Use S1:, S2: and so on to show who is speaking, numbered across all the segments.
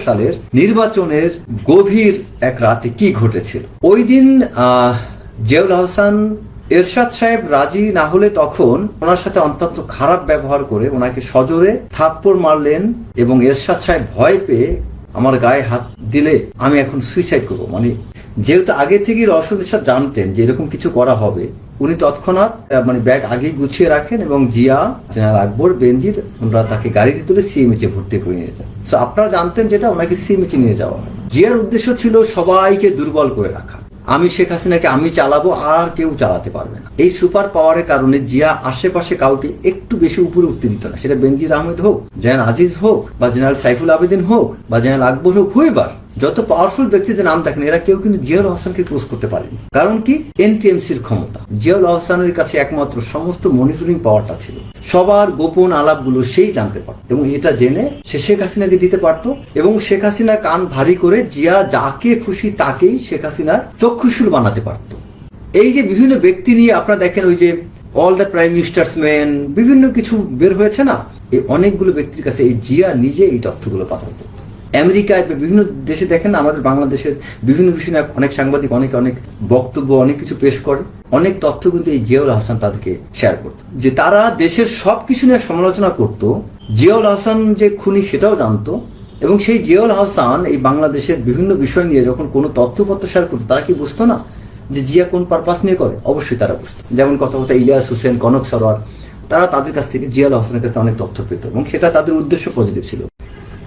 S1: সালের নির্বাচনের গভীর এক রাতে কি ঘটেছিল। ওই দিন জিয়াউল আহসান এরশাদ সাহেব রাজি না হলে তখন ওনার সাথে অত্যন্ত খারাপ ব্যবহার করে ওনাকে সজোরে থাপ্পড় মারলেন এবং এরশাদ সাহেব ভয় পেয়ে আমার গায়ে হাত দিলে আমি এখন সুইসাইড করবো, মানে যেহেতু আগে থেকেই রওশন এরশাদ জানতেন যে এরকম কিছু করা হবে, উনি তৎক্ষণাৎ ব্যাগ আগেই গুছিয়ে রাখেন এবং জিয়া, জেনারেল আকবর, বেনজির ওনারা তাকে গাড়িতে তুলে সিএমএইচে ভর্তি করে নিয়ে যান। তো আপনারা জানতেন যেটা ওনাকে সিএমএইচে নিয়ে যাওয়া হয়। জিয়ার উদ্দেশ্য ছিল সবাইকে দুর্বল করে রাখা, আমি শেখ হাসিনাকে আমি চালাবো আর কেউ চালাতে পারবে না। এই সুপার পাওয়ারের কারণে জিয়া আশেপাশে কাউকে একটু বেশি উপরে উঠতে দিত না, সেটা বেনজির আহমেদ হোক, জেনারেল আজিজ হোক, বা জেনারেল সাইফুল আবেদিন হোক, বা জেনারেল আকবর হোক, হুইভার যত পাওয়ারফুল ব্যক্তিদের নাম দেখেন এরা কেউ কিন্তু জিয়াউল আহসানকে ক্লোজ করতে পারেনি। কারণ কি? এনটিএমসির ক্ষমতা। জিয়াউল আহসানের কাছে একমাত্র সমস্ত মনিটরিং পাওয়ারটা ছিল, সবার গোপন আলাপগুলো সেই জানতে পারত এবং এটা জেনে সে শেখ হাসিনাকে দিতে পারত এবং শেখ হাসিনার কান ভারী করে জিয়া যাকে খুশি তাকেই শেখ হাসিনার চক্ষুশূল বানাতে পারত। এই যে বিভিন্ন ব্যক্তি নিয়ে আপনারা দেখেন, ওই যে all the prime ministers man বিভিন্ন কিছু বের হয়েছে না, এই অনেকগুলো ব্যক্তির কাছে এই জিয়া নিজে এই তথ্যগুলো পাঠাতো। আমেরিকায় বিভিন্ন দেশে দেখেন, আমাদের বাংলাদেশের বিভিন্ন বিষয় নিয়ে অনেক সাংবাদিক অনেক বক্তব্য অনেক কিছু পেশ করে, অনেক তথ্য কিন্তু এই জিয়াউল আহসান তাদেরকে শেয়ার করতো, যে তারা দেশের সবকিছু নিয়ে সমালোচনা করত। জিয়াউল আহসান যে খুনি সেটাও জানতো এবং সেই জিয়াউল আহসান এই বাংলাদেশের বিভিন্ন বিষয় নিয়ে যখন কোনো তথ্যপত্র শেয়ার করতো, তারা কি বুঝতো না যে জিয়া কোন পারপাস নিয়ে করে? অবশ্যই তারা বুঝতো। যেমন কথা ইলিয়াস হোসেন, কনক সরোয়ার, তারা তাদের কাছ থেকে জিয়াউল আহসানের কাছে অনেক তথ্য পেত এবং সেটা তাদের উদ্দেশ্য পজিটিভ ছিল।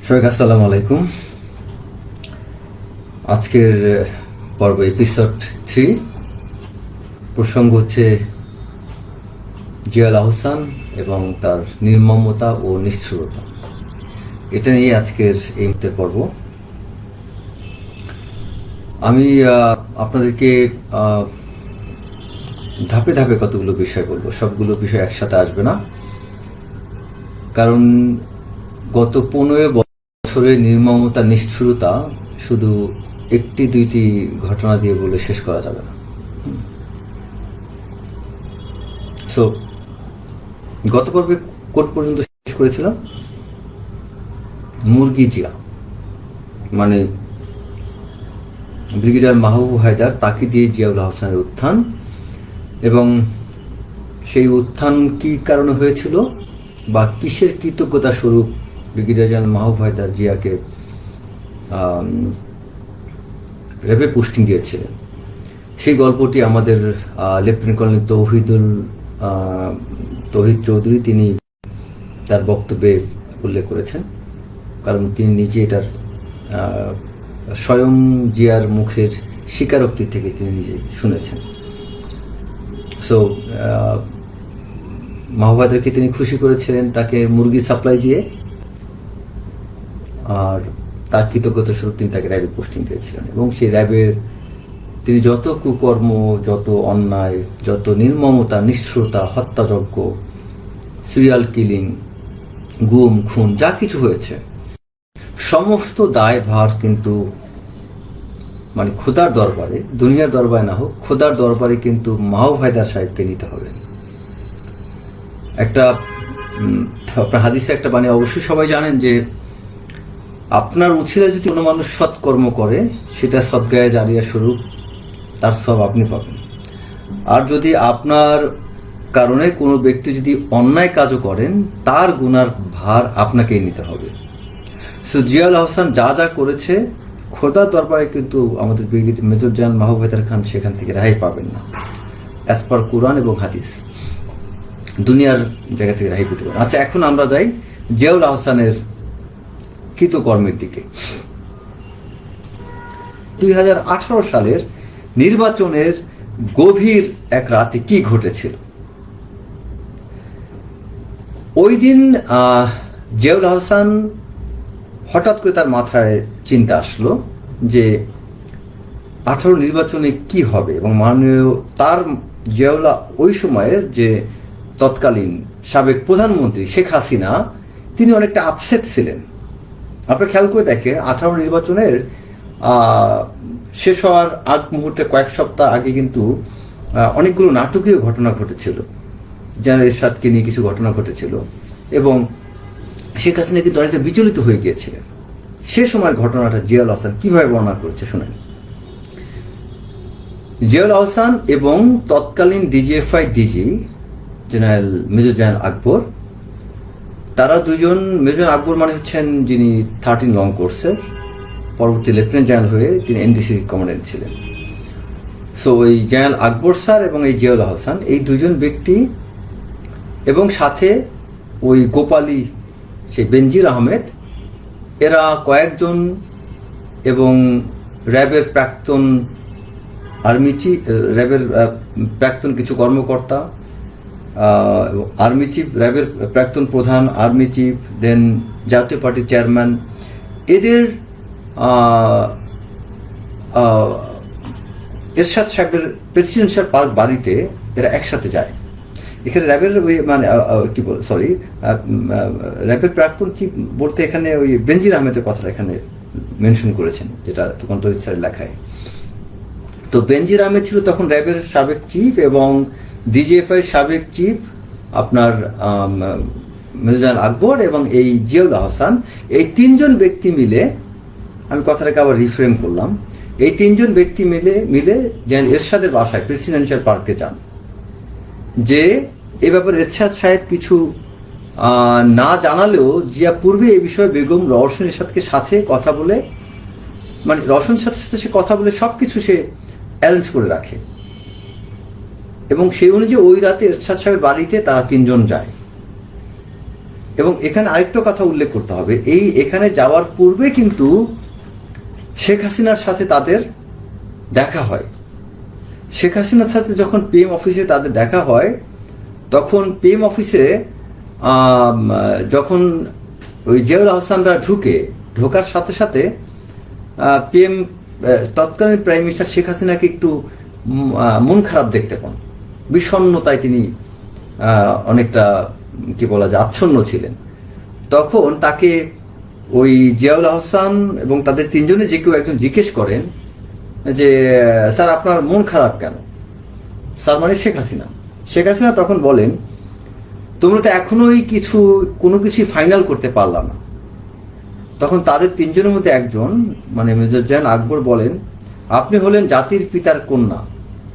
S1: সবাইকে আসসালামু আলাইকুম। আজকের পর্ব এপিসোড 3, প্রসঙ্গ হচ্ছে জিয়াউল আহসান এবং তার নির্মমতা ও নিষ্ঠুরতা। এটা নিয়ে আজকের এই মুহূর্তের পর্ব। আমি আপনাদেরকে ধাপে ধাপে কতগুলো বিষয় বলবো, সবগুলো বিষয় একসাথে আসবে না, কারণ গত 15 বছরের নির্মমতা নিষ্ঠুরতা শুধু একটি দুইটি ঘটনা দিয়ে বলে শেষ করা যাবে না। সো গত পর্বে কোর্ট পর্যন্ত শেষ করেছিলাম মুরগি জিয়া, মানে ব্রিগেডিয়ার মাহবুব হায়দার, তাকে দিয়ে জিয়াউল আহসানের উত্থান এবং সেই উত্থান কি কারণে হয়েছিল বা কিসের কৃতজ্ঞতা স্বরূপ ব্রিগেডিয়ার জেনারেল মাহবুব হায়দার জিয়াকে র্যাবে পোস্টিং দিয়েছিলেন, সেই গল্পটি আমাদের লেফটেন্যান্ট কর্নেল তৌহিদ চৌধুরী তিনি তার বক্তব্যে উল্লেখ করেছেন, কারণ তিনি নিজে এটার স্বয়ং জিয়ার মুখের স্বীকারোক্তি থেকে তিনি নিজে শুনেছেন। সো মাহবুব হায়দারকে তিনি খুশি করেছিলেন তাকে মুরগি সাপ্লাই দিয়ে, আর তার কৃতজ্ঞতা স্বরূপ তিনি তাকে র্যাবে পোস্টিং দিয়েছিলেন এবং সেই র্যাবের তিনি যত কুকর্ম, যত অন্যায়, যত নির্মমতা, নিষ্ঠুরতা, হত্যাযজ্ঞ, সিরিয়াল কিলিং, গুম খুন যা কিছু হয়েছে, সমস্ত দায়ভার কিন্তু মানে খোদার দরবারে, দুনিয়ার দরবারে না হোক, খোদার দরবারে কিন্তু মাহবুব হায়দার সাহেবকে নিতে হবে। একটা আপনার হাদিসে একটা বাণী অবশ্যই সবাই জানেন যে আপনার উছিলা যদি কোনো মানুষ সৎকর্ম করে সেটা সদগায়ে জারিয়া স্বরূপ তার সব আপনি পাবেন, আর যদি আপনার কারণে কোনো ব্যক্তি যদি অন্যায় কাজও করেন তার গুনার ভার আপনাকেই নিতে হবে। সো জিয়াউল আহসান যা যা করেছে খোদার দরবারে কিন্তু আমাদের ব্রিগেডিয়ার মেজর জেনারেল মাহবুব হায়দার খান সেখান থেকে রেহাই পাবেন না, অ্যাজ পার কোরআন এবং হাদিস, দুনিয়ার জায়গা থেকে রেহাই পেতে পারেন। আচ্ছা, এখন আমরা যাই জিয়াউল আহসানের কৃতকর্মের দিকে। 2018 সালের নির্বাচনের গভীর এক রাতে কি ঘটেছিল। ওই দিন জিয়াউল আহসান হঠাৎ করে তার মাথায় চিন্তা আসলো যে 18 নির্বাচনে কি হবে এবং মাননীয় তার জিয়াউল ওই সময়ের যে তৎকালীন সাবেক প্রধানমন্ত্রী শেখ হাসিনা তিনি অনেকটা আপসেট ছিলেন। আপনারা খেয়াল করে দেখেন 18 নির্বাচনের শেষ হওয়ার আগ মুহূর্তে কয়েক সপ্তাহ আগে কিন্তু অনেকগুলো নাটকীয় ঘটনা ঘটেছিল, জেনারেল এরশাদকে নিয়ে কিছু ঘটনা ঘটেছিল এবং শেখ হাসিনা কিন্তু অনেকটা বিচলিত হয়ে গিয়েছিলেন সে সময়ের ঘটনাটা জিয়াউল হাসান কিভাবে বর্ণনা করেছে শুনেন। জিয়াউল হাসান এবং তৎকালীন DGFI DG general major general Akbar, তারা দুজন, মেজর আকবর মানে হচ্ছেন যিনি 13 লং কোর্সের, পরবর্তী লেফটেন্যান্ট জেনারেল হয়ে তিনি এনডিসি কমান্ডেন্ট ছিলেন। সো ওই জেনারেল আকবর স্যার এবং এই জিয়াউল হাসান, এই দুজন ব্যক্তি এবং সাথে ওই গোপালী সেই বেনজির আহমেদ, এরা কয়েকজন এবং র্যাবের প্রাক্তন আর্মি চিফ, র্যাবের প্রাক্তন কিছু কর্মকর্তা, আর্মি চিফ, র্যাবের প্রাক্তন প্রধান, আর্মি চিফ, দেন জাতীয় পার্টির চেয়ারম্যান, এদের এরশাদ সাহেবের প্রেসিডেন্সিয়াল পার্ক বাড়িতে এরা একসাথে যায়। এখানে র্যাবের ওই মানে কি বল সরি র্যাবের প্রাক্তন চিফ বলতে এখানে ওই বেনজির আহমেদের কথাটা এখানে মেনশন করেছেন, যেটা তখন তো স্যারের লেখায়। তো বেনজির আহমেদ ছিল তখন র্যাবের সাবেক চিফ এবং ডিজিএফআই সাবেক চিফ আপনার মেজর জেনারেল আকবর এবং এই জিয়াউল হাসান, এই তিনজন ব্যক্তি মিলে, আমি কথাটাকে আবার রিফ্রেম করলাম, এই তিনজন ব্যক্তি মিলে যেন এরশাদের বাসায় প্রেসিডেন্সিয়াল পার্কে যান। যে এ ব্যাপারে এরশাদ সাহেব কিছু না জানালেও জিয়া পূর্বে এই বিষয়ে বেগম রওশন এরশাদকে সাথে কথা বলে, মানে রওশনের সাথে সে কথা বলে সবকিছু সে অ্যারেঞ্জ করে রাখে এবং সেই অনুযায়ী ওই রাতে এরশাদ সাহেবের বাড়িতে তারা তিনজন যায়। এবং এখানে আরেকটা কথা উল্লেখ করতে হবে, এখানে যাওয়ার পূর্বে কিন্তু শেখ হাসিনার সাথে তাদের দেখা হয়। শেখ হাসিনার সাথে যখন পিএম অফিসে তাদের দেখা হয়, তখন পিএম অফিসে যখন ওই জিয়াউল হাসানরা ঢোকার সাথে সাথে পিএম তৎকালীন প্রাইম মিনিস্টার শেখ হাসিনাকে একটু মন খারাপ দেখতে পান, বিষণ্ণতায় তিনি অনেকটা কি বলা যায় আচ্ছন্ন ছিলেন। তখন তাকে ওই জিয়াউল হাসান এবং তাদের তিনজনে যে কেউ একজন জিজ্ঞেস করেন যে স্যার আপনার মন খারাপ কেন? স্যার মানে শেখ হাসিনা তখন বলেন, তোমরা তো এখনোই কোনো কিছুই ফাইনাল করতে পারলাম না। তখন তাদের তিনজনের মধ্যে একজন মানে মেজর জেনারেল আকবর বলেন, আপনি হলেন জাতির পিতার কন্যা,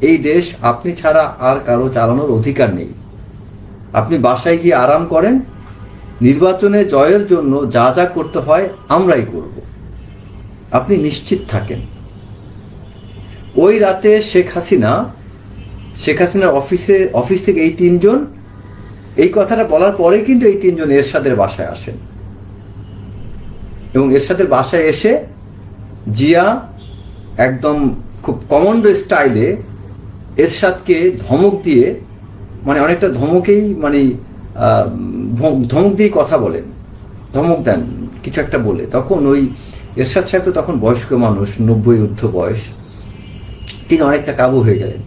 S1: এই দেশ আপনি ছাড়া আর কারো চালানোর অধিকার নেই। আপনি বাসায় গিয়ে আরাম করেন, নির্বাচনে জয়ের জন্য যা যা করতে হয় আমরাই করব, আপনি নিশ্চিত থাকেন। ওই রাতে শেখ হাসিনার অফিস থেকে এই তিনজন এই কথাটা বলার পরে কিন্তু এই তিনজন এরশাদের বাসায় আসেন এবং এরশাদের বাসায় এসে জিয়া একদম খুব কমান্ডো স্টাইলে এরশাদকে ধমক দিয়ে, মানে অনেকটা ধমক দিয়ে কথা বলেন, ধমক দেন কিছু একটা বলে। তখন ওই এরশাদ সাহেব তো তখন বয়স্ক মানুষ, 90 ঊর্ধ্ব বয়স, তিনি অনেকটা কাবু হয়ে গেলেন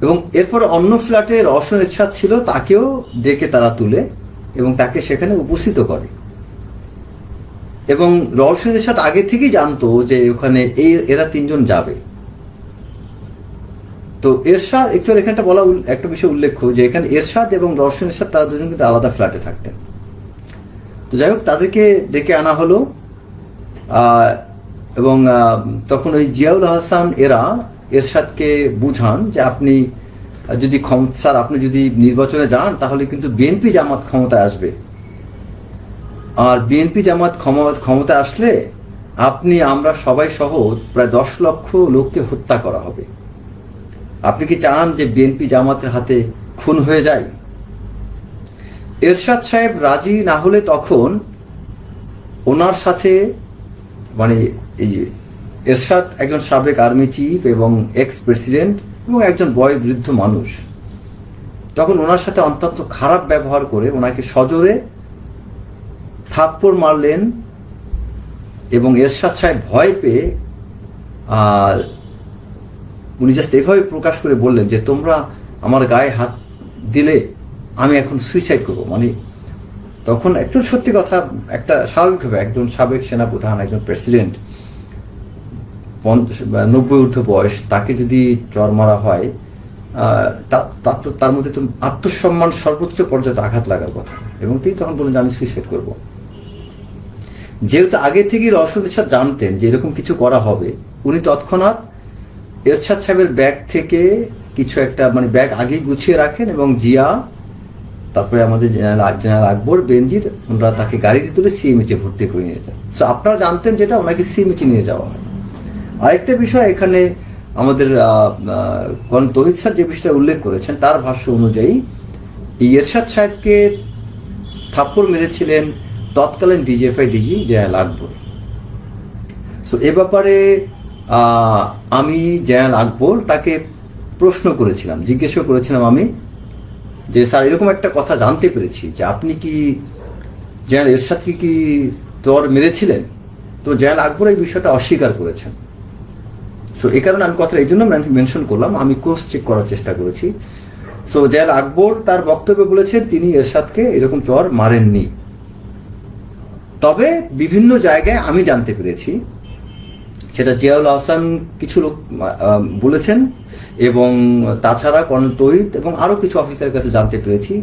S1: এবং এরপর অন্য ফ্ল্যাটে রওশন এরশাদ ছিল, তাকেও ডেকে তারা তুলে এবং তাকে সেখানে উপস্থিত করে। এবং রওশন এরশাদ আগে থেকেই জানতো যে ওখানে এরা তিনজন যাবে। তো এরশাদ একটু এখানটা বলা একটা বিষয় উল্লেখ্য যে এখানে এরশাদ এবং রওশন এরশাদ তারা দুজন কিন্তু আলাদা ফ্ল্যাটে থাকতেন। তো যাই হোক, তাদেরকে ডেকে আনা হলো এবং তখন ওই জিয়াউল হাসান এরা এরশাদকে বুঝান যে আপনি যদি নির্বাচনে যান তাহলে কিন্তু বিএনপি জামাত ক্ষমতায় আসবে, আর বিএনপি জামাত ক্ষমতায় আসলে আমরা সবাই সহ প্রায় 10 লক্ষ লোককে হত্যা করা হবে। আপনি কি চান যে বিএনপি জামাতের হাতে খুন হয়ে যায়? এরশাদ সাহেব রাজি না হলে তখন ওনার সাথে, মানে এই এরশাদ একজন সাবেক আর্মি চিফ এবং এক্স প্রেসিডেন্ট এবং একজন বয়োবৃদ্ধ মানুষ, তখন ওনার সাথে অত্যন্ত খারাপ ব্যবহার করে ওনাকে সজোরে থাপ্পড় মারলেন এবং এরশাদ সাহেব ভয় পেয়ে উনি জাস্ট এভাবে প্রকাশ করে বললেন যে তোমরা আমার গায়ে হাত দিলে আমি এখন সুইসাইড করবো। মানে তখন একটু সত্যি কথা, একটা স্বাভাবিকভাবে একজন সাবেক সেনাপ্রধান, একজন প্রেসিডেন্ট, 90 ঊর্ধ্ব বয়স, তাকে যদি চর মারা হয় তার মধ্যে তো আত্মসম্মান সর্বোচ্চ পর্যায়ে আঘাত লাগার কথা, এবং তিনি তখন বললেন যে আমি সুইসাইড করব। যেহেতু আগে থেকেই রওশন এরশাদ জানতেন যে এরকম কিছু করা হবে, উনি তৎক্ষণাৎ এরশাদ সাহেবের ব্যাগ থেকে কিছু একটা মানে ব্যাগ আগেই গুছিয়ে রাখেন এবং জিয়া, তারপরে আমাদের জেনারেল আকবর, বেনজির, ওনারা তাকে গাড়িতে তুলে সিএমএইচে ভর্তি করে নিয়ে যান। সো আপনারা জানতেন যেটা, ওনাকে সিএমএইচে নিয়ে যাওয়া হয়। আরেকটা বিষয় এখানে আমাদের তৌহিদ স্যার যে বিষয়টা উল্লেখ করেছেন তার ভাষ্য অনুযায়ী এরশাদ সাহেবকে থাপ্পড় মেরেছিলেন তৎকালীন ডিজিএফআই ডিজি জেনারেল আকবর। সো এ ব্যাপারে আমি জেনারেল আকবর তাকে প্রশ্ন করেছিলাম, জিজ্ঞাসা করেছিলাম আমি যে স্যার এরকম একটা কথা জানতে পেরেছি যে আপনি কি জেনারেল এরশাদকে কি চর মেরেছিলেন? তো জেনারেল আকবর এই বিষয়টা অস্বীকার করেছেন। সো এই কারণে আমি কথাটা এই জন্য মেনশন করলাম, আমি ক্রস চেক করার চেষ্টা করেছি। সো জেনারেল আকবর তার বক্তব্যে বলেছেন তিনি এরশাদকে এরকম চর মারেননি। তবে বিভিন্ন জায়গায় আমি জানতে পেরেছি, সেটা জিয়াউল আহসান কিছু লোক বলেছেন এবং তাছাড়া কর্নেল তৌহিদ এবং আরো কিছু অফিসারের কাছে জানতে পেরেছি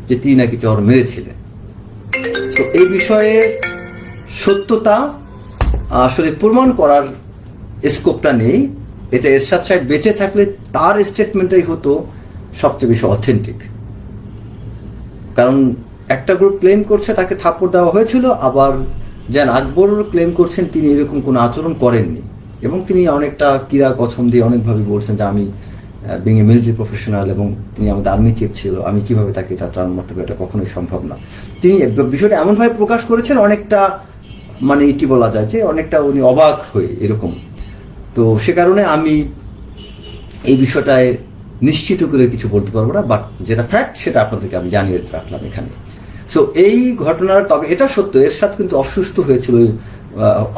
S1: যে তিনি নাকি চর মেরেছিলেন। তো এই বিষয়ে সত্যতা আসলে প্রমাণ করার স্কোপটা নেই। এটা এরশাদ সাহেব বেঁচে থাকলে তার স্টেটমেন্টটাই হতো সবচেয়ে বেশি অথেন্টিক, কারণ একটা গ্রুপ ক্লেম করছে তাকে থাপ্পড় দেওয়া হয়েছিল, আবার যেন আকবর ক্লেম করছেন তিনি এরকম কোনো আচরণ করেননি এবং তিনি অনেকটা কিরা কছম দিয়ে অনেকভাবে বলছেন যে আমি বিং এ মিলিটারি প্রফেশনাল এবং তিনি আমাদের আর্মি চিফ ছিল, আমি কিভাবে তাকে এটা টার্ন মারতে পারি, এটা কখনোই সম্ভব না। তিনি বিষয়টা এমনভাবে প্রকাশ করেছেন অনেকটা মানে কি বলা যায় যে অনেকটা উনি অবাক হয়ে এরকম। তো সে কারণে আমি এই বিষয়টায় নিশ্চিত করে কিছু বলতে পারবো না, বাট যেটা ফ্যাক্ট সেটা আপনাদেরকে আমি জানিয়ে রাখলাম এখানে। সো এই ঘটনার, তবে এটা সত্য এরশাদ কিন্তু অসুস্থ হয়েছিল,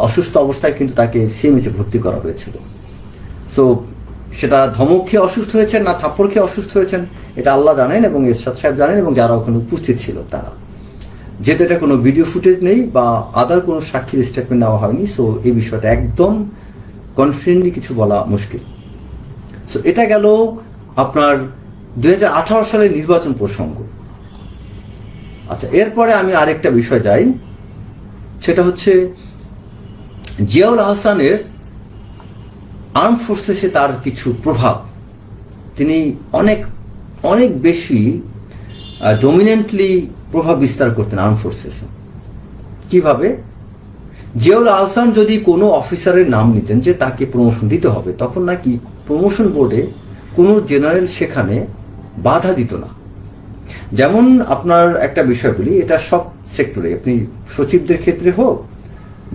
S1: অসুস্থ অবস্থায় কিন্তু তাকে সিএমএইচে ভর্তি করা হয়েছিল। সো সেটা ধমক খেয়ে অসুস্থ হয়েছেন না থাপ্পড় খেয়ে অসুস্থ হয়েছেন এটা আল্লাহ জানেন এবং এরশাদ সাহেব জানেন এবং যারা ওখানে উপস্থিত ছিল তারা। যেহেতু এটা কোনো ভিডিও ফুটেজ নেই বা আদার কোনো সাক্ষীর স্টেটমেন্ট নেওয়া হয়নি, সো এই বিষয়টা একদম কনফিডেন্টলি কিছু বলা মুশকিল। সো এটা গেল আপনার 2018 সালের নির্বাচন প্রসঙ্গ। আচ্ছা, এরপরে আমি আরেকটা বিষয় যাই, সেটা হচ্ছে জিয়াউল আহসানের আর্ম ফোর্সেসে তার কিছু প্রভাব, তিনি অনেক অনেক বেশি ডমিনেন্টলি প্রভাব বিস্তার করতেন আর্ম ফোর্সেসে। কিভাবে? জিয়াউল আহসান যদি কোনো অফিসারের নাম নিতেন যে তাকে প্রমোশন দিতে হবে, তখন নাকি প্রমোশন বোর্ডে কোনো জেনারেল সেখানে বাধা দিত না। যেমন আপনার একটা বিষয় বলি, এটা সব সেক্টরে, আপনি সচিবদের ক্ষেত্রে হোক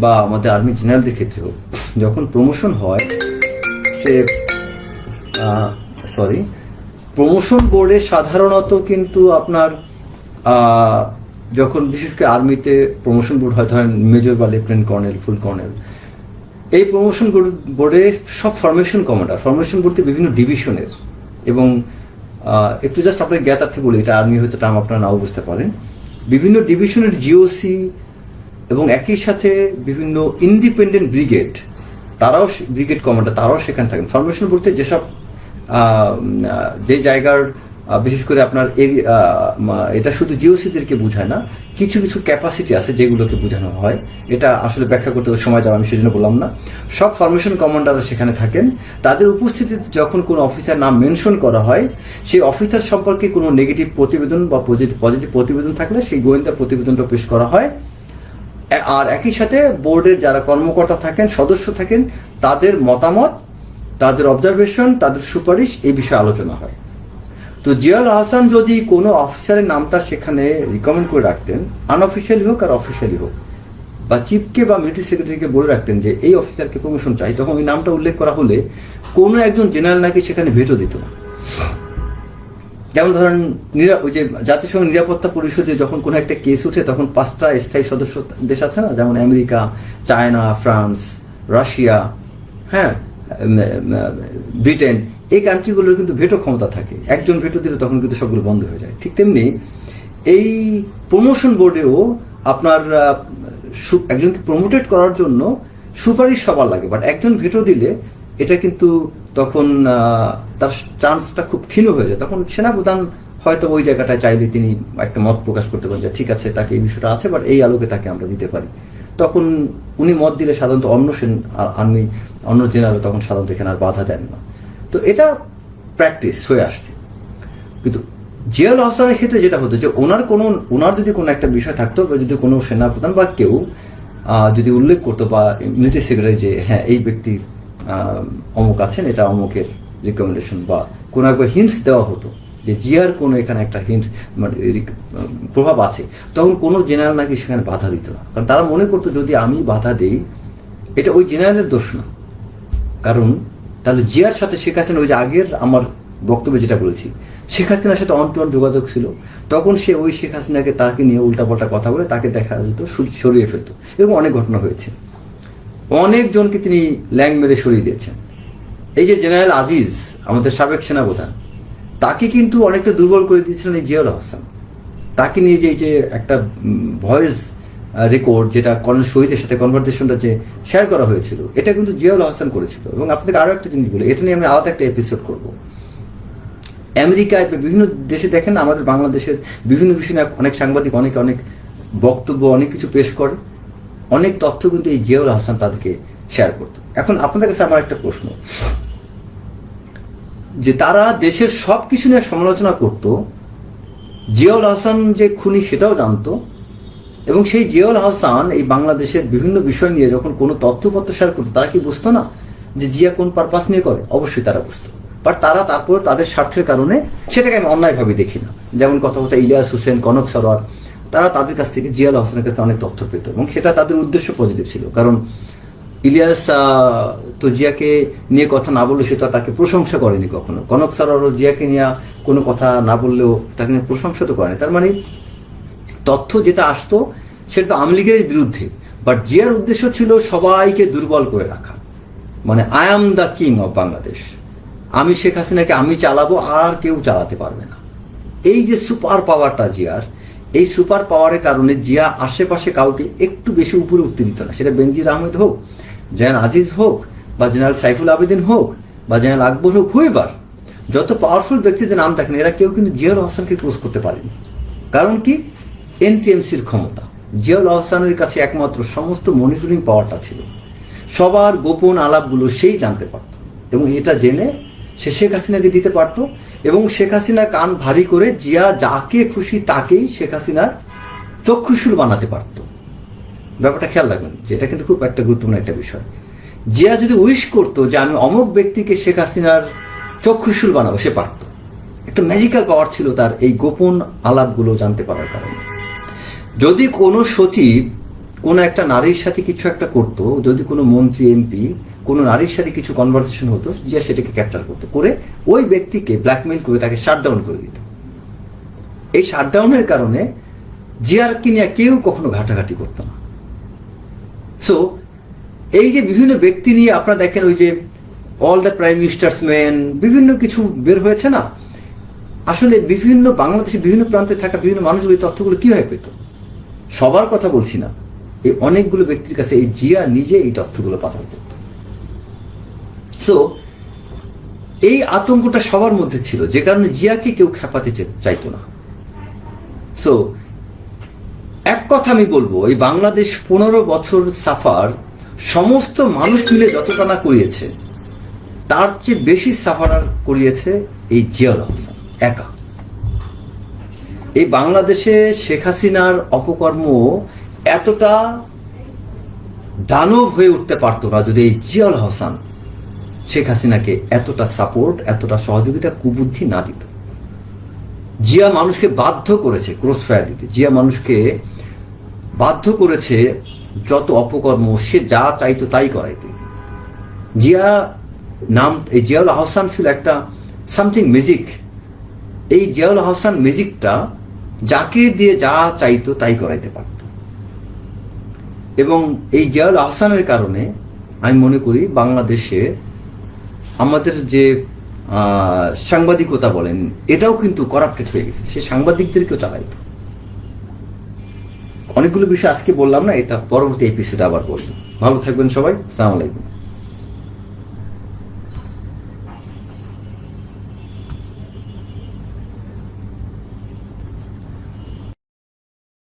S1: বা আমাদের আর্মি জেনারেলদের ক্ষেত্রে হোক, যখন প্রমোশন হয় সে প্রমোশন বোর্ডে সাধারণত কিন্তু আপনার যখন বিশেষ করে আর্মিতে প্রমোশন বোর্ড হয়, ধরেন মেজর বা লেফটেন্যান্ট কর্নেল, ফুল কর্নেল, এই প্রমোশন বোর্ডে সব ফরমেশন কমান্ডার, ফরমেশন বোর্ডে বিভিন্ন ডিভিশনের, এবং একটু জাস্ট আপনাকে জ্ঞাতার্থে বলি, এটা আর্মি হয়তো টার্ম আপনারা নাও বুঝতে পারেন, বিভিন্ন ডিভিশনের জিওসি এবং একই সাথে বিভিন্ন ইন্ডিপেন্ডেন্ট ব্রিগেড, তারাও ব্রিগেড কমান্ডার তারাও সেখানে থাকেন। ফরমেশন বলতে যেসব যে জায়গার বিশেষ করে আপনার এটা শুধু জিওসিদেরকে বোঝায় না, কিছু কিছু ক্যাপাসিটি আছে যেগুলোকে বোঝানো হয়, এটা আসলে ব্যাখ্যা করতে সময় যাবে, আমি সেজন্য বললাম না। সব ফরমেশন কমান্ডাররা সেখানে থাকেন, তাদের উপস্থিতিতে যখন কোনো অফিসার নাম মেনশন করা হয়, সেই অফিসার সম্পর্কে কোনো নেগেটিভ প্রতিবেদন বা পজিটিভ প্রতিবেদন থাকলে সেই গোয়েন্দা প্রতিবেদনটা পেশ করা হয়। আর একই সাথে বোর্ডের যারা কর্মকর্তা থাকেন, সদস্য থাকেন, তাদের মতামত, তাদের অবজারভেশন, তাদের সুপারিশ, এই বিষয়ে আলোচনা হয়। তো জিয়াউল আহসান যদি কোনো অফিসারের নামটা সেখানে রিকমেন্ড করে রাখতেন, আনঅফিসিয়ালি হোক আর অফিসিয়ালি হোক, বা চিফকে বা মিলিটারি সেক্রেটারিকে বলে রাখতেন যে এই অফিসারকে প্রমোশন চাই, তখন ওই নামটা উল্লেখ করা হলে কোনো একজন জেনারেল নাকি সেখানে ভেটো দিত না। যেমন ধরেন ওই যে জাতিসংঘ নিরাপত্তা পরিষদে যখন কোনো একটা কেস উঠে, তখন 5টা স্থায়ী সদস্য দেশ আছে না, যেমন আমেরিকা, চায়না, ফ্রান্স, রাশিয়া, হ্যাঁ, ব্রিটেন, এই কান্ট্রিগুলোর কিন্তু ভেটো ক্ষমতা থাকে। একজন ভেটো দিলে তখন কিন্তু সবগুলো বন্ধ হয়ে যায়। ঠিক তেমনি এই প্রমোশন বোর্ডেও আপনার একজনকে প্রমোটেড করার জন্য সুপারিশ সবার লাগে, বাট একজন ভেটো দিলে এটা কিন্তু তখন তার চান্সটা খুব ক্ষীণ হয়ে যায়। তখন সেনাপ্রধান হয়তো ওই জায়গাটায় চাইলে তিনি একটা মত প্রকাশ করতে পারেন যে ঠিক আছে, তাকে এই বিষয়টা আছে, বাট এই আলোকে তাকে আমরা দিতে পারি। তখন উনি মত দিলে সাধারণত অন্য জেনারেল তখন সাধারণত এখানে আর বাধা দেন না। তো এটা প্র্যাকটিস হয়ে আসছে। কিন্তু জিয়াউল হাসানের ক্ষেত্রে যেটা হতো যে ওনার যদি কোনো একটা বিষয় থাকতো, বা যদি কোনো সেনাপ্রধান বা কেউ যদি উল্লেখ করতো বা মিলিটারি সেক্রেটারি যে হ্যাঁ এই ব্যক্তির অমুক আছেন, এটা অমুকের রিকমেন্ডেশন, বা কোনো একবার হিন্টস দেওয়া হতো যে জিয়ার কোনো এখানে একটা হিন্টস মানে প্রভাব আছে, তখন কোনো জেনারেল নাকি সেখানে বাধা দিত না। কারণ তারা মনে করতো যদি আমি বাধা দিই এটা ওই জেনারেলের দোষ না, কারণ তাহলে জিয়ার সাথে শেখ হাসিনা, ওই যে আগের আমার বক্তব্যে যেটা বলেছি, শেখ হাসিনার সাথে অন টু অন যোগাযোগ ছিল, তখন সে ওই শেখ হাসিনাকে তাকে নিয়ে উল্টাপাল্টা কথা বলে তাকে দেখা যেত সরিয়ে ফেলতো। এরকম অনেক ঘটনা হয়েছে, অনেকজনকে তিনি ল্যাং মেরে সরিয়ে দিয়েছেন। এই যে জেনারেল আজিজ আমাদের সাবেক সেনাপ্রধান, তাকে কিন্তু অনেকটা দুর্বল করে দিয়েছিলেন এই জিয়াউল হাসান। তাকে নিয়ে যে এই যে একটা ভয়েস রেকর্ড যেটা কর্নেল শহীদের সাথে কনভারসেশনটা যে শেয়ার করা হয়েছিল, এটা কিন্তু জিয়াউল হাসান করেছিল। এবং আপনাকে আরো একটা জিনিস বলি, এটা নিয়ে আমি আলাদা একটা এপিসোড করবো। আমেরিকায় বিভিন্ন দেশে দেখেন, আমাদের বাংলাদেশের বিভিন্ন বিষয়ে অনেক সাংবাদিক অনেক বক্তব্য অনেক কিছু পেশ করে, অনেক তথ্য কিন্তু এই জিয়াউল হাসান তাদেরকে শেয়ার করতো। এখন আপনাদের কাছে আমার একটা প্রশ্ন, যে তারা দেশের সব কিছু নিয়ে সমালোচনা করত, জিয়াউল হাসান যে খুনি সেটাও জানতো, এবং সেই জিয়াউল হাসান এই বাংলাদেশের বিভিন্ন বিষয় নিয়ে যখন কোনো তথ্যপত্র শেয়ার করতো, তারা কি বুঝতো না যে জিয়া কোন পারপাস নিয়ে করে? অবশ্যই তারা বুঝতো, বাট তারা তারপর তাদের স্বার্থের কারণে সেটাকে আমি অন্যায়ভাবে দেখি না। যেমন কথা ইলিয়াস হোসেন, কনক সরোয়ার, তারা তাদের কাছ থেকে জিয়াউল হাসানের কাছে অনেক তথ্য পেত, এবং সেটা তাদের উদ্দেশ্য পজিটিভ ছিল। কারণ ইলিয়াস তো জিয়াকে নিয়ে কথা না বললে সে তো তাকে প্রশংসা করেনি কখনো, কনক সরোয়ারও জিয়াকে নিয়ে কোনো কথা না বললেও তাকে নিয়ে প্রশংসা তো করেনি। তার মানে তথ্য যেটা আসতো সেটা তো আওয়ামী লীগের বিরুদ্ধে, বাট জিয়ার উদ্দেশ্য ছিল সবাইকে দুর্বল করে রাখা, মানে I am the king of Bangladesh, আমি শেখ হাসিনাকে আমি চালাবো, আর কেউ চালাতে পারবে না। এই যে সুপার পাওয়ারটা জিয়ার, এই সুপার পাওয়ারের কারণে জিয়া আশেপাশে কাউকে একটু বেশি উপরে উঠতে দিত না। সেটা বেনজির আহমেদ হোক, জেনারেল আজিজ হোক, বা জেনারেল সাইফুল আবেদিন হোক, বা জেনারেল আকবর হোক, হুইভার, যত পাওয়ারফুল ব্যক্তিদের নাম দেখেন, এরা কেউ কিন্তু জিয়াউল হাসানকে ক্লোজ করতে পারেনি। কারণ কি? এনটিএমসির ক্ষমতা। জিয়াউল হাসানের কাছে একমাত্র সমস্ত মনিটরিং পাওয়ারটা ছিল, সবার গোপন আলাপগুলো সেই জানতে পারত, এবং এটা জেনে সে শেখ হাসিনাকে দিতে পারতো, এবং শেখ হাসিনা কান ভারী করে জিয়া যাকে খুশি তাকেই শেখ হাসিনার চক্ষুশূল বানাতে পারত। ব্যাপারটা খেয়াল রাখবেন, যে এটা কিন্তু খুব একটা গুরুত্বপূর্ণ একটা বিষয়। জিয়া যদি উইশ করতো যে আমি অমুক ব্যক্তিকে শেখ হাসিনার চক্ষুশূল বানাবো, সে পারত। একটা ম্যাজিক্যাল পাওয়ার ছিল তার এই গোপন আলাপগুলো জানতে পারার কারণে। যদি কোনো সচিব কোনো একটা নারীর সাথে কিছু একটা করতো, যদি কোনো মন্ত্রী এমপি কোনো নারীর সাথে কিছু কনভারসেশন হতো, জিয়া সেটাকে ক্যাপচার করতো, করে ওই ব্যক্তিকে ব্ল্যাকমেইল করে তাকে শাটডাউন করে দিত। এই শাটডাউনের কারণে জিয়ারকে নিয়ে কেউ কখনো ঘাটাঘাটি করতো না। সো এই যে বিভিন্ন ব্যক্তি নিয়ে আপনারা দেখেন, ওই যে all the prime ministers man, বিভিন্ন কিছু বের হয়েছে না, আসলে বিভিন্ন বাংলাদেশের বিভিন্ন প্রান্তে থাকা বিভিন্ন মানুষগুলো এই তথ্যগুলো কিভাবে পেত? সবার কথা বলছি না, এই অনেকগুলো ব্যক্তির কাছে এই জিয়া নিজে এই তথ্যগুলো পাঠান করত। সো এই আতঙ্কটা সবার মধ্যে ছিল, যে কারণে জিয়াকে কেউ খেপাতে চাইতো না। সো এক কথা আমি বলবো, এই বাংলাদেশ 15 বছর সাফার সমস্ত মানুষ মিলে যতটা না করিয়েছে, তার চেয়ে বেশি সাফার করিয়েছে এই জিয়াউল হাসান একা। এই বাংলাদেশে শেখ হাসিনার অপকর্ম এতটা দানব হয়ে উঠতে পারত না যদি এই জিয়াউল হাসান শেখ হাসিনাকে এতটা সাপোর্ট, এতটা সহযোগিতা, কুবুদ্ধি না দিত। জিয়া মানুষকে বাধ্য করেছে ক্রস ফায়ার দিতে, জিয়া মানুষকে বাধ্য করেছে যত অপকর্ম সে যা চাইতো তাই করাইতে। জিয়া নাম, এই জিয়াউল হাসান ছিল একটা সামথিং ম্যাজিক। এই জিয়াউল হাসান ম্যাজিকটা যাকে দিয়ে যা চাইতো তাই করাইতে পারত, এবং এই জিয়াউল হাসানের কারণে আমি মনে করি বাংলাদেশে আমাদের যে সাংবাদিকতা বলেন, এটাও কিন্তু করাপ্টেড হয়ে গেছে। সে সাংবাদিকদেরকেও চালাইতো। অনেকগুলো বিষয় আজকে বললাম না, এটা পরবর্তী এপিসোডে আবার বলবো। ভালো থাকবেন সবাই, আসসালামু আলাইকুম।